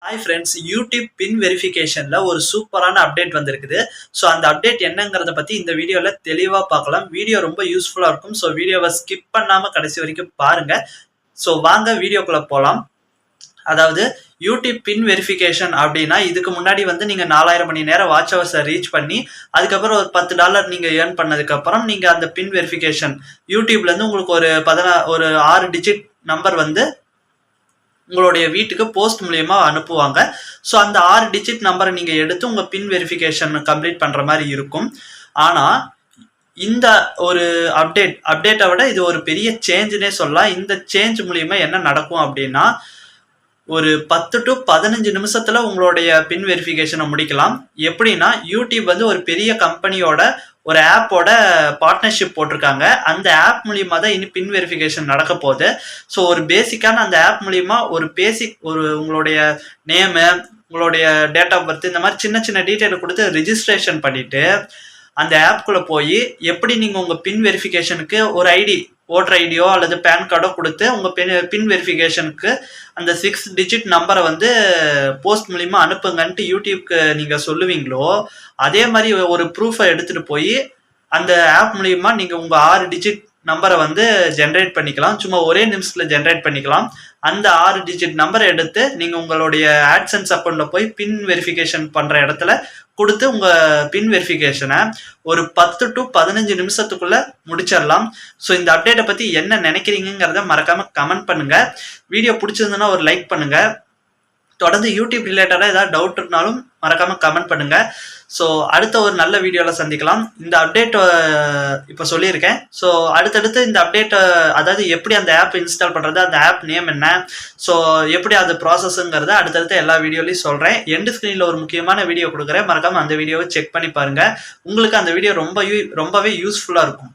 Hi friends, YouTube பின் வெரிஃபிகேஷனில் ஒரு சூப்பரான update வந்திருக்குது. ஸோ அந்த அப்டேட் என்னங்கிறத பற்றி இந்த வீடியோவில் தெளிவாக பார்க்கலாம். வீடியோ ரொம்ப யூஸ்ஃபுல்லாக இருக்கும். ஸோ வீடியோவை ஸ்கிப் பண்ணாமல் கடைசி வரைக்கும் பாருங்கள். ஸோ வாங்க வீடியோக்குள்ளே போகலாம். அதாவது யூடியூப் பின் வெரிஃபிகேஷன் அப்படின்னா இதுக்கு முன்னாடி நீங்கள் 4000 மணி நேரம் வாட்ச் ஹவர்ஸை ரீச் பண்ணி அதுக்கப்புறம் ஒரு $10 நீங்கள் ஏர்ன் பண்ணதுக்கப்புறம் நீங்கள் அந்த பின் வெரிஃபிகேஷன் யூடியூப்லேருந்து உங்களுக்கு ஒரு 6 டிஜிட் நம்பர் உங்களுடைய வீட்டுக்கு போஸ்ட் மூலியமா அனுப்புவாங்க. ஸோ அந்த 6 டிஜிட் நம்பரை நீங்கள் எடுத்து உங்கள் பின் வெரிஃபிகேஷன் கம்ப்ளீட் பண்ணுற மாதிரி இருக்கும். ஆனால் இந்த ஒரு அப்டேட்டை விட இது ஒரு பெரிய சேஞ்சுனே சொல்லலாம். இந்த சேஞ்ச் மூலியமா என்ன நடக்கும் அப்படின்னா, ஒரு 10 to 15 நிமிஷத்துல உங்களுடைய பின் வெரிஃபிகேஷனை முடிக்கலாம். எப்படின்னா, யூடியூப் ஒரு பெரிய கம்பெனியோட ஒரு ஆப்போட பார்ட்னர்ஷிப் போட்டிருக்காங்க. அந்த ஆப் மூலியமா தான் இனி பின் வெரிஃபிகேஷன் நடக்க போகுது. ஸோ ஒரு பேசிக்கான அந்த ஆப் மூலியமா ஒரு உங்களுடைய நேமு, உங்களுடைய டேட் ஆஃப் பர்த், இந்த மாதிரி சின்ன சின்ன டீட்டெயில் கொடுத்து ரிஜிஸ்ட்ரேஷன் பண்ணிட்டு அந்த ஆப்குள்ளே போய் எப்படி நீங்கள் உங்கள் பின் வெரிஃபிகேஷனுக்கு ஒரு ஐடி, ஓட்டர் ஐடியோ அல்லது பேன் கார்டோ கொடுத்து உங்கள் பின் வெரிஃபிகேஷனுக்கு அந்த 6 டிஜிட் நம்பரை போஸ்ட் மூலிமா அனுப்புங்கன்ட்டு யூடியூப்க்கு நீங்கள் சொல்லுவீங்களோ, அதே மாதிரி ஒரு ப்ரூஃபை எடுத்துகிட்டு போய் அந்த ஆப் மூலிமா நீங்கள் உங்கள் 6 டிஜிட் நம்பரை ஜென்ரேட் பண்ணிக்கலாம். சும்மா ஒரே நிமிஷத்தில் ஜென்ரேட் பண்ணிக்கலாம். அந்த 6 டிஜிட் நம்பரை எடுத்து நீங்கள் உங்களுடைய ஆட்சன்ஸ் அக்கௌண்ட்டில் போய் பின் வெரிஃபிகேஷன் பண்ணுற இடத்துல கொடுத்து உங்கள் பின் வெரிஃபிகேஷனை ஒரு 10 to 15 நிமிஷத்துக்குள்ளே முடிச்சிடலாம். ஸோ இந்த அப்டேட்டை பற்றி என்ன நினைக்கிறீங்கிறத மறக்காமல் கமெண்ட் பண்ணுங்கள். வீடியோ பிடிச்சிருந்ததுன்னா ஒரு லைக் பண்ணுங்கள். தொடர்ந்து யூடியூப் ரிலேட்டடாக ஏதாவது டவுட் இருந்தாலும் மறக்காமல் கமெண்ட் பண்ணுங்கள். ஸோ அடுத்த ஒரு நல்ல வீடியோவில் சந்திக்கலாம். இந்த அப்டேட் இப்போ சொல்லியிருக்கேன். ஸோ அடுத்தடுத்து இந்த அப்டேட், அதாவது எப்படி அந்த ஆப் இன்ஸ்டால் பண்ணுறது, அந்த ஆப் நேம் என்ன, ஸோ எப்படி அது ப்ராசஸ்ங்கிறத அடுத்தடுத்து எல்லா வீடியோலையும் சொல்கிறேன். எண்டு ஸ்க்ரீனில் ஒரு முக்கியமான வீடியோ கொடுக்குறேன். மறக்காமல் அந்த வீடியோவை செக் பண்ணி பாருங்கள். உங்களுக்கு அந்த வீடியோ ரொம்பவே யூஸ்ஃபுல்லாக இருக்கும்.